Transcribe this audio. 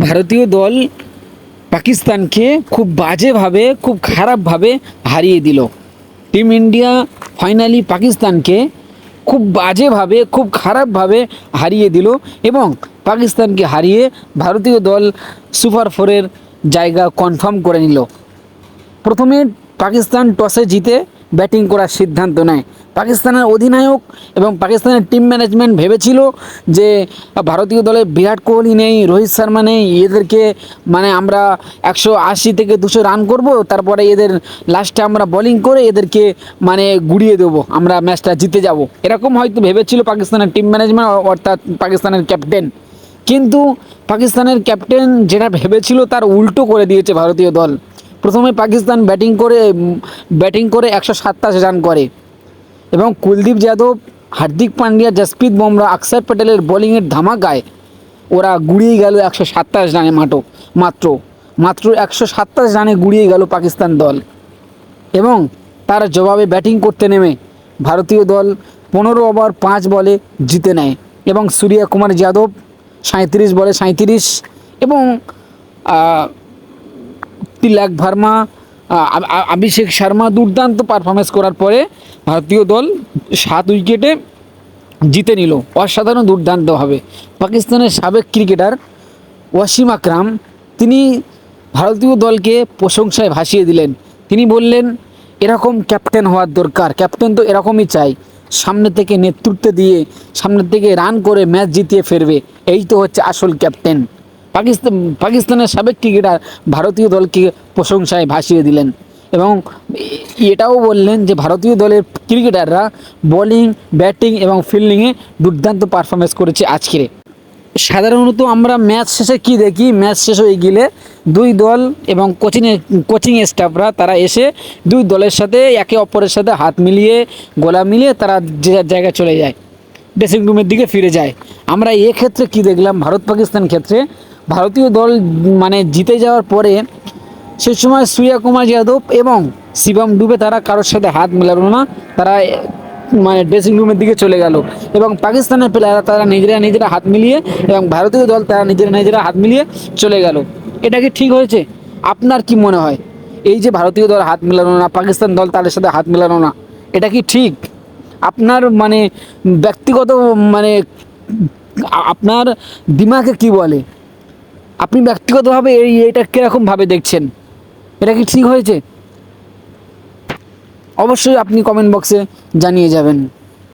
ভারতীয় দল পাকিস্তানকে খুব বাজেভাবে, খুব খারাপভাবে হারিয়ে দিল। টিম ইন্ডিয়া ফাইনালি পাকিস্তানকে খুব বাজেভাবে, খুব খারাপভাবে হারিয়ে দিল এবং পাকিস্তানকে হারিয়ে ভারতীয় দল সুপার ফোরের জায়গা কনফার্ম করে নিল। প্রথমে পাকিস্তান টসে জিতে ব্যাটিং করার সিদ্ধান্ত নেয়। পাকিস্তানের অধিনায়ক এবং পাকিস্তানের টিম ম্যানেজমেন্ট ভেবেছিল যে ভারতীয় দলে বিরাট কোহলি নেই, রোহিত শর্মা নেই, এদেরকে আমরা 180 থেকে 200 রান করব, তারপরে এদের লাস্টে আমরা বোলিং করে এদেরকে গুড়িয়ে দেবো, আমরা ম্যাচটা জিতে যাব, এরকম হয়তো ভেবেছিল পাকিস্তানের টিম ম্যানেজমেন্ট, অর্থাৎ পাকিস্তানের ক্যাপ্টেন। কিন্তু পাকিস্তানের ক্যাপ্টেন যেটা ভেবেছিল তার উল্টো করে দিয়েছে ভারতীয় দল। প্রথমে পাকিস্তান ব্যাটিং করে 127 রান করে এবং কুলদীপ যাদব, হার্দিক পান্ডিয়া, জসপ্রীত বুমরাহ, অক্ষর প্যাটেলের বোলিংয়ের ধামাকায় ওরা গুড়িয়ে গেল 127 রানে। মাত্র 127 রানে গুড়িয়ে গেল পাকিস্তান দল এবং তার জবাবে ব্যাটিং করতে নেমে ভারতীয় দল 15 ওভার 5 বলে জিতে নেয় এবং সূর্য কুমার যাদব 37 বলে 37 এবং তিলক ভার্মা, অভিষেক শর্মা দুর্দান্ত পারফরমেন্স করার পরে ভারতীয় দল 7 উইকেটে জিতে নিল অসাধারণ দুর্দান্তভাবে। পাকিস্তানের সাবেক ক্রিকেটার ওয়াসিম আকরাম তিনি ভারতীয় দলকে প্রশংসায় ভাসিয়ে দিলেন। তিনি বললেন, এরকম ক্যাপ্টেন হওয়ার দরকার, ক্যাপ্টেন তো এরকমই চাই, সামনে থেকে নেতৃত্ব দিয়ে সামনে থেকে রান করে ম্যাচ জিতিয়ে ফেরবে, এই তো হচ্ছে আসল ক্যাপ্টেন। পাকিস্তানের সাবেক ক্রিকেটার ভারতীয় দলকে প্রশংসায় ভাসিয়ে দিলেন এবং এটাও বললেন যে ভারতীয় দলের ক্রিকেটাররা বোলিং, ব্যাটিং এবং ফিল্ডিংয়ে দুর্দান্ত পারফরমেন্স করেছে আজকের। সাধারণত আমরা ম্যাচ শেষে কি দেখি, ম্যাচ শেষ হয়ে গেলে দুই দল এবং কোচিং স্টাফরা তারা এসে দুই দলের সাথে একে অপরের সাথে হাত মিলিয়ে, গলা মিলিয়ে তারা যে যার জায়গায় চলে যায়, ড্রেসিং রুমের দিকে ফিরে যায়। আমরা এক্ষেত্রে কি দেখলাম, ভারত পাকিস্তান ক্ষেত্রে ভারতীয় দল জিতে যাওয়ার পরে সেই সময় সূর্য কুমার যাদব এবং শিবম দুবে তারা কারোর সাথে হাত মেলালো না, তারা ড্রেসিং রুমের দিকে চলে গেল এবং পাকিস্তানের প্লেয়াররা তারা নিজেরা হাত মিলিয়ে এবং ভারতীয় দল তারা নিজেরা হাত মিলিয়ে চলে গেল। এটা কি ঠিক হয়েছে? আপনার কি মনে হয়, এই যে ভারতীয় দল হাত মেলানো না, পাকিস্তান দল তাদের সাথে হাত মেলানো না, এটা কি ঠিক? আপনার ব্যক্তিগত আপনার দিমাগে কি বলে? আপনি ব্যক্তিগতভাবে এইটা কীরকমভাবে দেখছেন? এটা কি ঠিক হয়েছে? অবশ্যই আপনি কমেন্ট বক্সে জানিয়ে যাবেন।